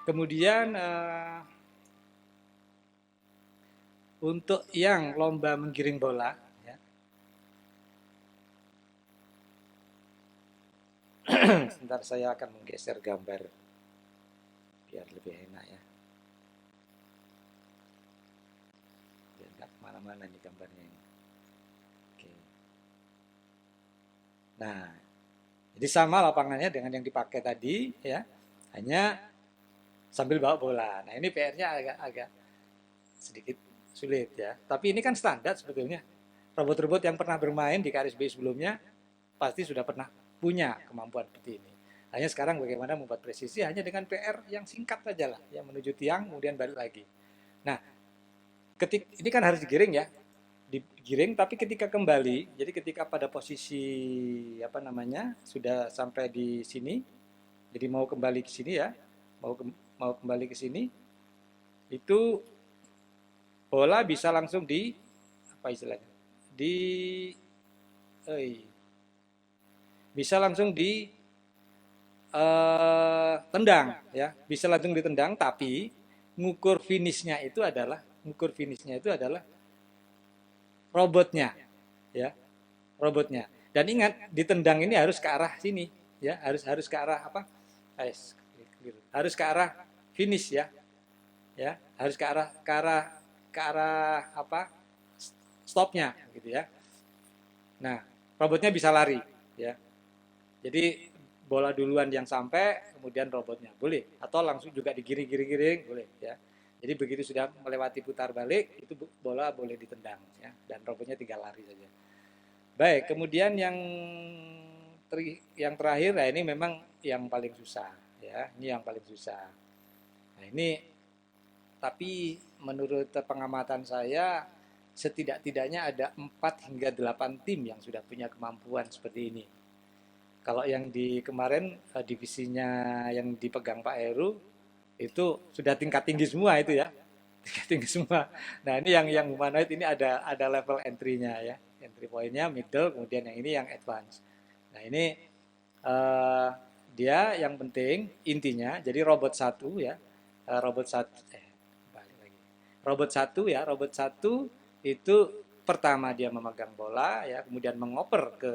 Kemudian untuk yang lomba menggiring bola, ya. Sebentar saya akan menggeser gambar biar lebih enak ya. Biar nggak kemana-mana nih gambarnya ini. Oke. Nah, jadi sama lapangannya dengan yang dipakai tadi ya, hanya sambil bawa bola. Nah ini PR-nya agak sedikit sulit ya. Tapi ini kan standar sebetulnya. Robot-robot yang pernah bermain di KRSBI sebelumnya pasti sudah pernah punya kemampuan seperti ini. Hanya sekarang bagaimana membuat presisi hanya dengan PR yang singkat saja lah, yang menuju tiang kemudian balik lagi. Nah, ini kan harus digiring ya, digiring tapi ketika kembali, jadi ketika pada posisi apa namanya sudah sampai di sini, jadi mau kembali ke sini ya, mau kembali ke sini, itu bola bisa langsung di apa istilahnya, di bisa langsung di tendang ya, bisa langsung ditendang, tapi ngukur finishnya itu adalah robotnya ya, robotnya. Dan ingat, ditendang ini harus ke arah sini ya, harus ke arah apa, harus ke arah finish ya, ya harus ke arah apa, stopnya gitu ya. Nah, robotnya bisa lari ya, jadi bola duluan yang sampai, kemudian robotnya boleh, atau langsung juga digiring-giring boleh ya. Jadi begitu sudah melewati putar balik, itu bola boleh ditendang ya, dan robotnya tinggal lari saja. Baik, kemudian yang terakhir, nah ini memang yang paling susah ya, ini yang paling susah. Nah ini, tapi menurut pengamatan saya setidak-tidaknya ada 4 hingga 8 tim yang sudah punya kemampuan seperti ini. Kalau yang di kemarin divisinya yang dipegang Pak Heru itu sudah tingkat tinggi semua itu ya, tingkat tinggi semua. Nah ini yang humanoid ini ada level entry-nya ya, entry point-nya, middle, kemudian yang ini yang advance. Nah ini uh, dia yang penting intinya, jadi robot satu ya, robot satu, balik lagi, robot satu ya, robot satu itu pertama dia memegang bola ya, kemudian mengoper ke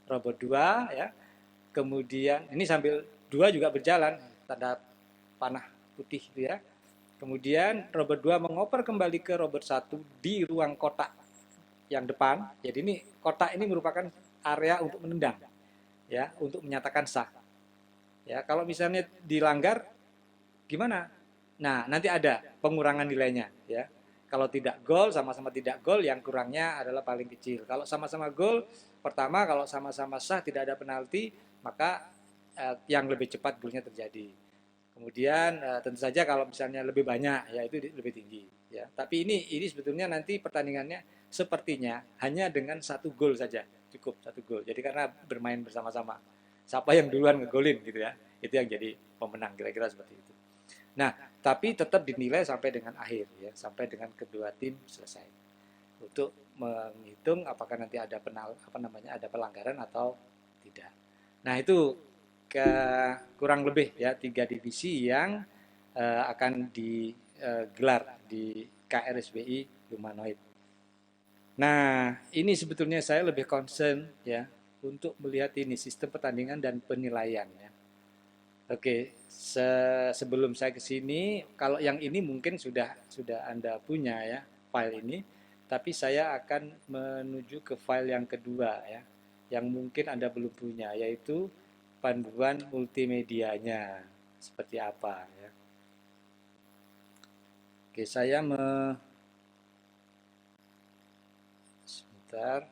robot 2 ya. Kemudian ini sambil 2 juga berjalan, tanda panah putih itu ya. Kemudian robot 2 mengoper kembali ke robot 1 di ruang kotak yang depan. Jadi ini kotak ini merupakan area untuk menendang ya, untuk menyatakan sah. Ya, kalau misalnya dilanggar gimana? Nah, nanti ada pengurangan nilainya ya. Kalau tidak gol, sama-sama tidak gol, yang kurangnya adalah paling kecil. Kalau sama-sama gol, pertama kalau sama-sama sah tidak ada penalti, maka yang lebih cepat golnya terjadi. Kemudian tentu saja kalau misalnya lebih banyak, ya itu lebih tinggi. Ya, tapi ini sebetulnya nanti pertandingannya sepertinya hanya dengan 1 gol saja, cukup 1 gol. Jadi karena bermain bersama-sama, siapa yang duluan ngegolin gitu ya, itu yang jadi pemenang, kira-kira seperti itu. Nah, tapi tetap dinilai sampai dengan akhir ya, sampai dengan kedua tim selesai. Untuk menghitung apakah nanti ada ada pelanggaran atau tidak. Nah, itu kurang lebih ya 3 divisi yang akan digelar di KRSBI Humanoid. Nah, ini sebetulnya saya lebih concern ya untuk melihat ini sistem pertandingan dan penilaian ya. Oke, sebelum saya ke sini, kalau yang ini mungkin sudah Anda punya ya, file ini, tapi saya akan menuju ke file yang kedua ya, yang mungkin Anda belum punya, yaitu panduan multimedianya seperti apa ya. Oke, sebentar.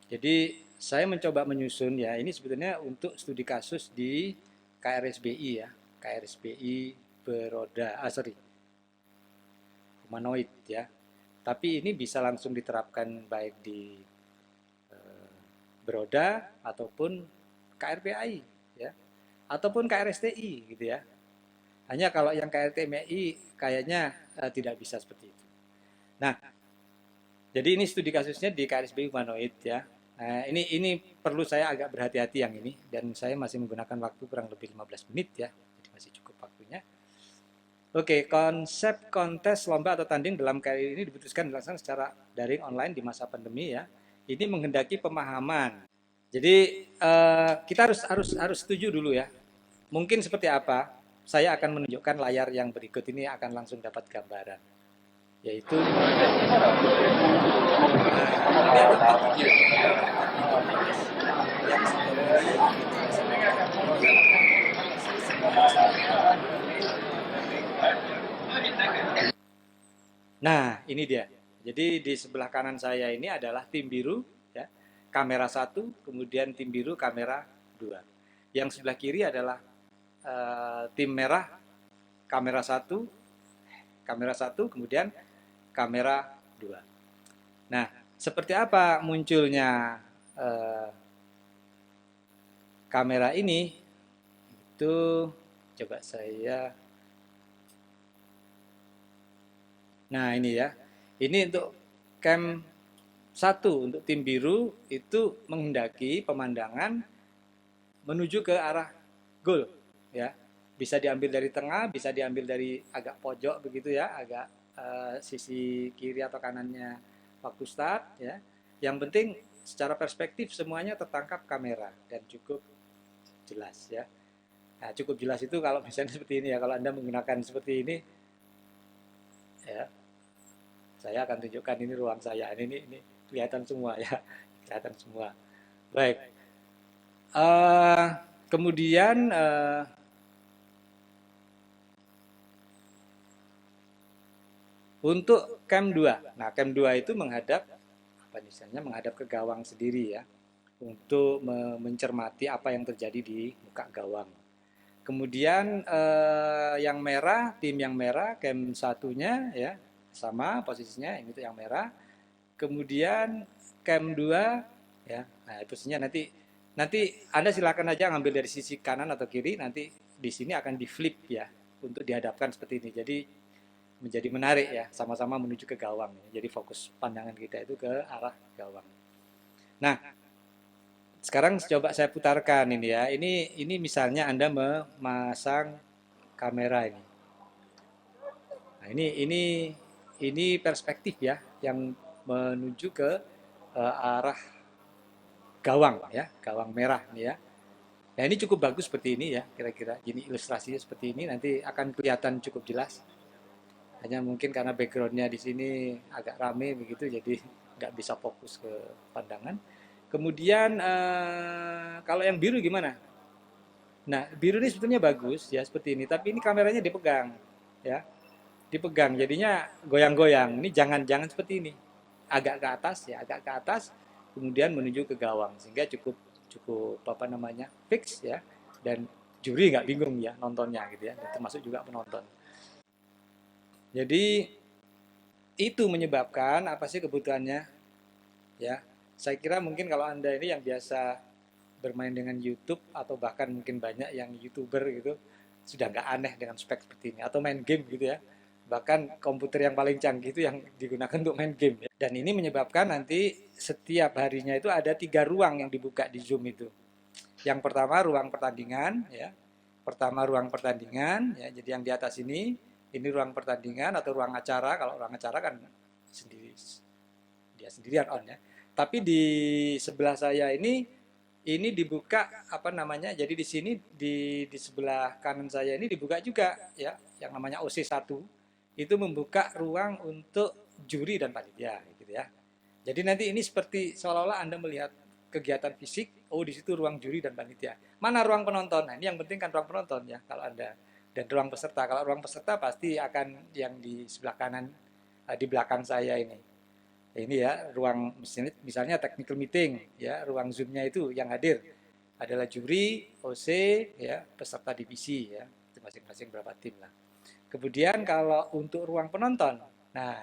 Jadi saya mencoba menyusun ya, ini sebetulnya untuk studi kasus di KRSBI ya, KRSBI beroda, humanoid ya. Tapi ini bisa langsung diterapkan baik di beroda ataupun KRPI ya, ataupun KRSTI gitu ya. Hanya kalau yang KRTMI kayaknya tidak bisa seperti itu. Nah, jadi ini studi kasusnya di KRSBI humanoid ya. Nah, ini perlu saya agak berhati-hati yang ini, dan saya masih menggunakan waktu kurang lebih 15 menit ya. Jadi masih cukup waktunya. Oke, konsep kontes lomba atau tanding dalam kali ini diputuskan dilaksanakan secara daring online di masa pandemi ya. Ini menghendaki pemahaman. Jadi kita harus setuju dulu ya. Mungkin seperti apa? Saya akan menunjukkan layar yang berikut ini akan langsung dapat gambaran. Yaitu nah, ini dia. Jadi di sebelah kanan saya ini adalah tim biru, ya, kamera 1, kemudian tim biru kamera 2. Yang sebelah kiri adalah tim merah kamera 1, kemudian kamera 2. Nah, seperti apa munculnya kamera ini? Itu coba saya. Nah, ini ya. Ini untuk cam 1 untuk tim biru itu menghendaki pemandangan menuju ke arah goal ya. Bisa diambil dari tengah, bisa diambil dari agak pojok begitu ya, agak sisi kiri atau kanannya waktu start ya. Yang penting secara perspektif semuanya tertangkap kamera dan cukup jelas ya. Nah, cukup jelas itu kalau misalnya seperti ini ya, kalau Anda menggunakan seperti ini ya. Saya akan tunjukkan ini ruang saya. Ini kelihatan semua ya, kelihatan semua. Baik. Kemudian untuk cam 2. Nah, cam 2 itu menghadap apa misalnya menghadap ke gawang sendiri ya. Untuk mencermati apa yang terjadi di muka gawang. Kemudian yang merah, tim yang merah, cam satunya ya sama posisinya, ini tuh yang merah. Kemudian cam 2 ya. Nah, posisinya nanti Anda silakan aja ngambil dari sisi kanan atau kiri, nanti di sini akan di flip ya untuk dihadapkan seperti ini. Jadi menjadi menarik ya, sama-sama menuju ke gawang. Jadi fokus pandangan kita itu ke arah gawang. Nah, sekarang coba saya putarkan ini ya. Ini misalnya Anda memasang kamera ini. Nah, ini perspektif ya yang menuju ke arah gawang ya, gawang merah nih ya. Nah, ini cukup bagus seperti ini ya, kira-kira. Ini ilustrasinya seperti ini, nanti akan kelihatan cukup jelas. Hanya mungkin karena backgroundnya di sini agak rame begitu, jadi nggak bisa fokus ke pandangan. Kemudian kalau yang biru gimana? Nah, biru ini sebetulnya bagus ya seperti ini, tapi ini kameranya dipegang ya. Dipegang jadinya goyang-goyang. Ini jangan seperti ini. Agak ke atas ya, agak ke atas kemudian menuju ke gawang sehingga cukup cukup apa namanya? Fix ya, dan juri nggak bingung ya nontonnya gitu ya, termasuk juga penonton. Jadi itu menyebabkan apa sih kebutuhannya ya. Saya kira mungkin kalau Anda ini yang biasa bermain dengan YouTube atau bahkan mungkin banyak yang YouTuber gitu sudah nggak aneh dengan spek seperti ini, atau main game gitu ya. Bahkan komputer yang paling canggih itu yang digunakan untuk main game ya. Dan ini menyebabkan nanti setiap harinya itu ada 3 ruang yang dibuka di Zoom itu. Yang pertama ruang pertandingan ya. Pertama ruang pertandingan ya. Jadi yang di atas ini ruang pertandingan atau ruang acara. Kalau ruang acara kan sendiri, dia sendirian on ya. Tapi di sebelah saya ini dibuka apa namanya? Jadi di sini di sebelah kanan saya ini dibuka juga ya, yang namanya OC1 itu membuka ruang untuk juri dan panitia gitu ya. Jadi nanti ini seperti seolah-olah Anda melihat kegiatan fisik, oh di situ ruang juri dan panitia. Mana ruang penonton? Nah, ini yang penting kan ruang penonton ya kalau Anda, dan ruang peserta. Kalau ruang peserta pasti akan yang di sebelah kanan di belakang saya ini. Ini ya ruang misalnya technical meeting ya, ruang Zoom-nya itu yang hadir adalah juri, OC ya, peserta divisi ya, masing-masing berapa tim lah. Kemudian kalau untuk ruang penonton, nah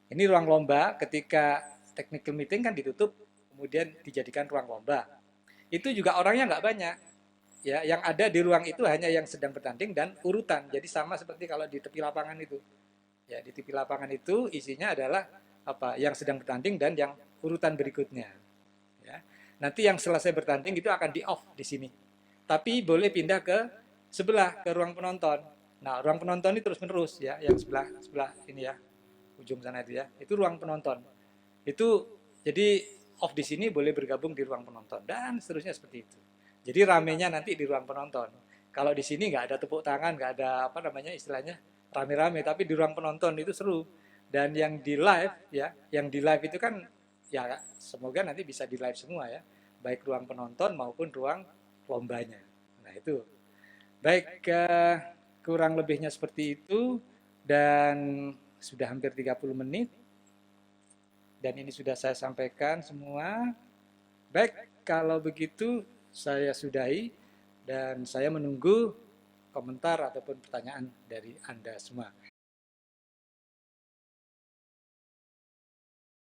ini ruang lomba ketika technical meeting kan ditutup, kemudian dijadikan ruang lomba. Itu juga orangnya nggak banyak. Ya, yang ada di ruang itu hanya yang sedang bertanding dan urutan. Jadi sama seperti kalau di tepi lapangan itu. Ya, di tepi lapangan itu isinya adalah apa? Yang sedang bertanding dan yang urutan berikutnya. Nanti yang selesai bertanding itu akan di off di sini. Tapi boleh pindah ke sebelah, ke ruang penonton. Nah, ruang penonton ini terus-menerus ya, yang sebelah sebelah ini ya, ujung sana itu ya. Itu ruang penonton. Itu jadi off di sini boleh bergabung di ruang penonton dan seterusnya seperti itu. Jadi ramenya nanti di ruang penonton. Kalau di sini nggak ada tepuk tangan, nggak ada apa namanya istilahnya rame-rame, tapi di ruang penonton itu seru. Dan yang di live ya, yang di live itu kan ya semoga nanti bisa di live semua ya, baik ruang penonton maupun ruang lombanya. Nah itu baik, kurang lebihnya seperti itu dan sudah hampir 30 menit dan ini sudah saya sampaikan semua. Baik, kalau begitu saya sudahi dan saya menunggu komentar ataupun pertanyaan dari Anda semua.